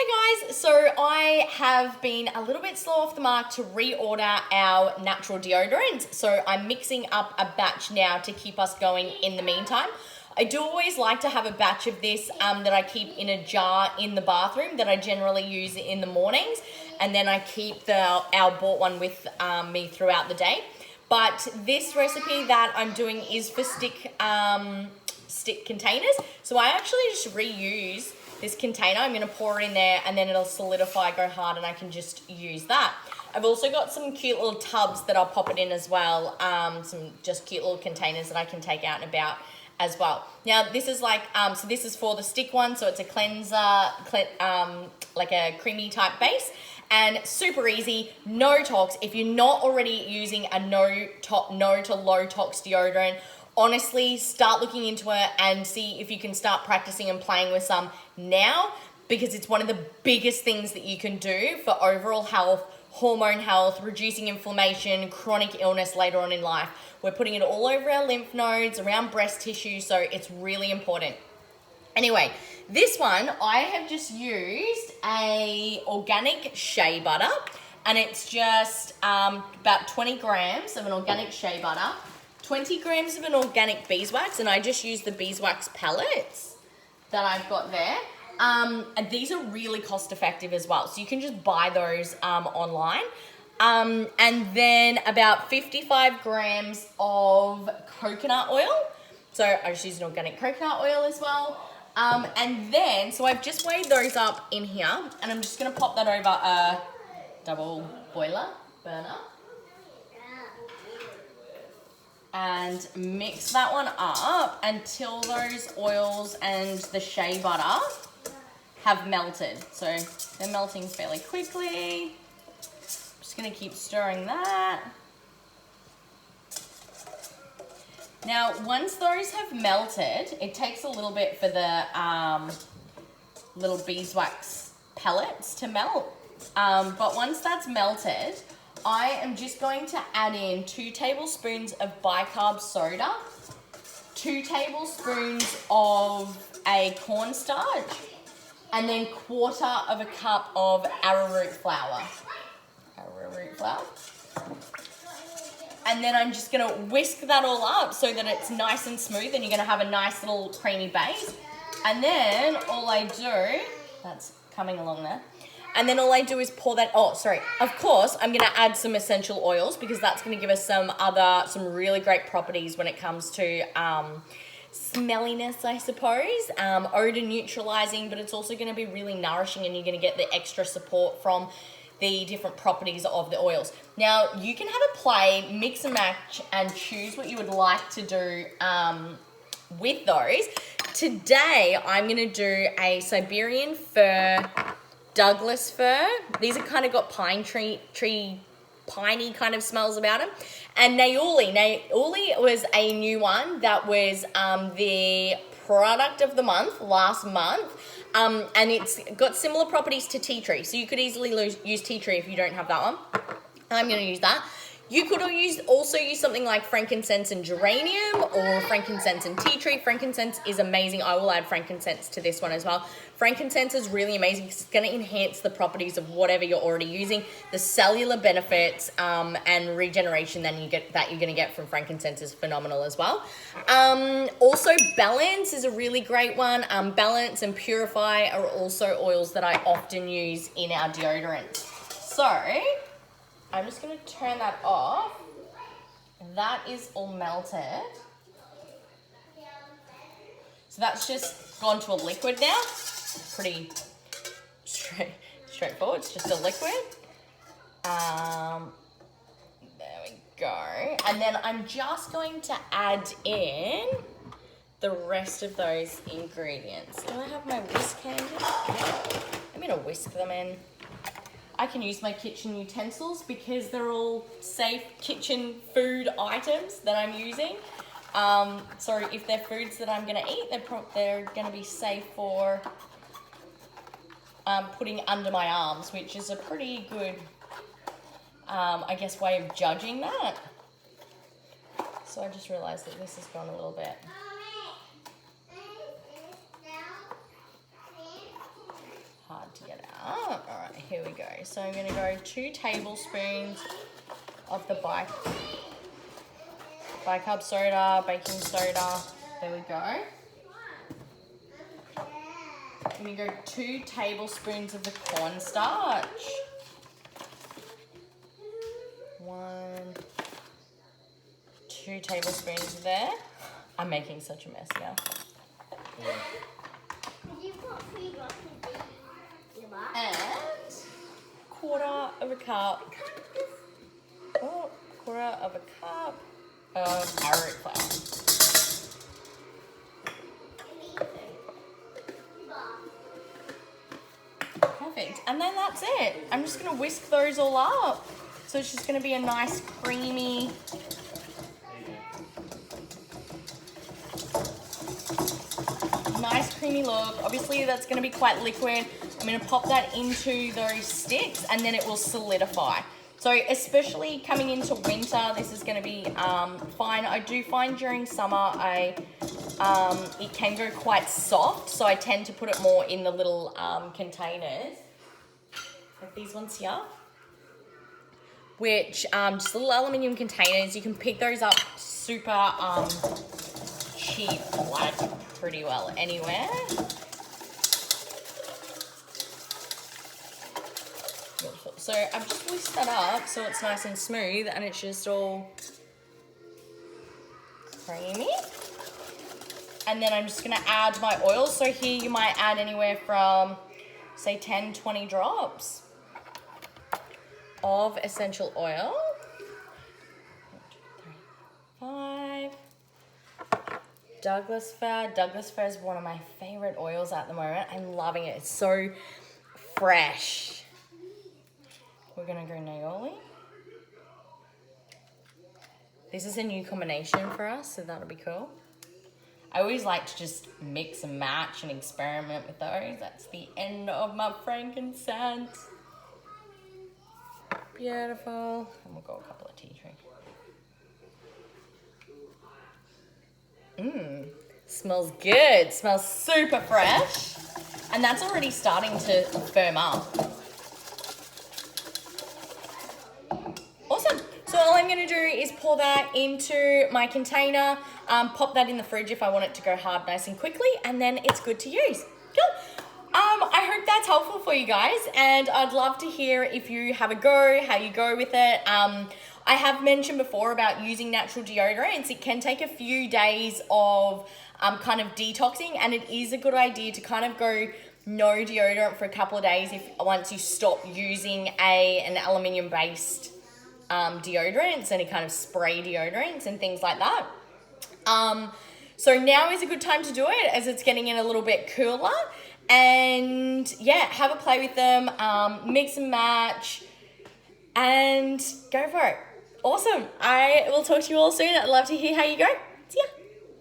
Hi guys, so I have been a little bit slow off the mark to reorder our natural deodorant. So I'm mixing up a batch now to keep us going in the meantime. I do always like to have a batch of this that I keep in a jar in the bathroom that I generally use in the mornings. And then I keep our bought one with me throughout the day. But this recipe that I'm doing is for stick containers. So I actually just reuse this container. I'm going to pour it in there and then it'll solidify, go hard, and I can just use that. I've also got some cute little tubs that I'll pop it in as well. Some just cute little containers that I can take out and about as well. Now this is like, so this is for the stick one. So it's a cleanser, like a creamy type base. And super easy, no tox. If you're not already using a no to low tox deodorant, honestly, start looking into it and see if you can start practicing and playing with some now, because it's one of the biggest things that you can do for overall health, hormone health, reducing inflammation, chronic illness later on in life. We're putting it all over our lymph nodes, around breast tissue, so it's really important. Anyway, this one, I have just used a organic shea butter, and it's just about 20 grams of an organic shea butter, 20 grams of an organic beeswax, and I just use the beeswax pellets that I've got there. And these are really cost effective as well, so you can just buy those online. And then about 55 grams of coconut oil. So I just use an organic coconut oil as well. And then, so I've just weighed those up in here, and I'm just gonna pop that over a double burner. And mix that one up until those oils and the shea butter have melted. So they're melting fairly quickly. I'm just gonna keep stirring that. Now, once those have melted, it takes a little bit for the little beeswax pellets to melt. But once that's melted, I am just going to add in 2 tablespoons of bicarb soda, 2 tablespoons of a cornstarch, and then 1/4 of a cup of arrowroot flour. And then I'm just gonna whisk that all up so that it's nice and smooth, and you're gonna have a nice little creamy base. And then all I do, that's coming along there. And then all I do is pour that, of course, I'm gonna add some essential oils, because that's gonna give us some really great properties when it comes to smelliness, I suppose, odor neutralizing, but it's also gonna be really nourishing, and you're gonna get the extra support from the different properties of the oils. Now, you can have a play, mix and match, and choose what you would like to do with those. Today, I'm gonna do a Siberian fir, Douglas fir. These are kind of got pine tree, piney kind of smells about them. And Nauli was a new one that was the product of the month last month. And it's got similar properties to tea tree. So you could easily use tea tree if you don't have that one. I'm going to use that. You could also use something like frankincense and geranium, or frankincense and tea tree. Frankincense is amazing. I will add frankincense to this one as well. Frankincense is really amazing because it's going to enhance the properties of whatever you're already using. The cellular benefits and regeneration that you're going to get from frankincense is phenomenal as well. Also, Balance is a really great one. Balance and Purify are also oils that I often use in our deodorant. So I'm just going to turn that off. That is all melted. So that's just gone to a liquid now. Pretty straightforward. It's just a liquid. There we go. And then I'm just going to add in the rest of those ingredients. Do I have my whisk handy? I'm going to whisk them in. I can use my kitchen utensils because they're all safe kitchen food items that I'm using. So if they're foods that I'm going to eat, they're going to be safe for putting under my arms, which is a pretty good, I guess, way of judging that. So I just realised that this has gone a little bit. hard to get out. All right, here we go. So I'm gonna go 2 tablespoons of the bicarb soda, baking soda. There we go. I'm gonna go 2 tablespoons of the cornstarch. 2 tablespoons there. I'm making such a mess now. And quarter of a cup of arrowroot flour. Perfect. And then that's it. I'm just going to whisk those all up. So it's just going to be a nice creamy look. Obviously that's going to be quite liquid. I'm going to pop that into those sticks and then it will solidify. So especially coming into winter, this is going to be fine. I do find during summer it can go quite soft, so I tend to put it more in the little containers, like these ones here, which just little aluminium containers. You can pick those up super cheap, like pretty well anywhere. So I've just whisked that up so it's nice and smooth and it's just all creamy. And then I'm just gonna add my oil. So here you might add anywhere from, say, 10, 20 drops of essential oil. 1, 2, 3, 5. Douglas fir. Douglas fir is one of my favorite oils at the moment. I'm loving it. It's so fresh. We're gonna go Naioli. This is a new combination for us, so that'll be cool. I always like to just mix and match and experiment with those. That's the end of my frankincense. Beautiful. And we'll go a couple of tea trees. Smells good. Smells super fresh. And that's already starting to firm up. Awesome. So all I'm going to do is pour that into my container, pop that in the fridge if I want it to go hard nice and quickly, and then it's good to use. Cool. I hope that's helpful for you guys, and I'd love to hear if you have a go, how you go with it. I have mentioned before about using natural deodorants. It can take a few days of kind of detoxing, and it is a good idea to kind of go no deodorant for a couple of days once you stop using an aluminium based deodorants, any kind of spray deodorants and things like that. So now is a good time to do it as it's getting in a little bit cooler, and yeah, have a play with them, mix and match, and go for it. Awesome. I will talk to you all soon. I'd love to hear how you go.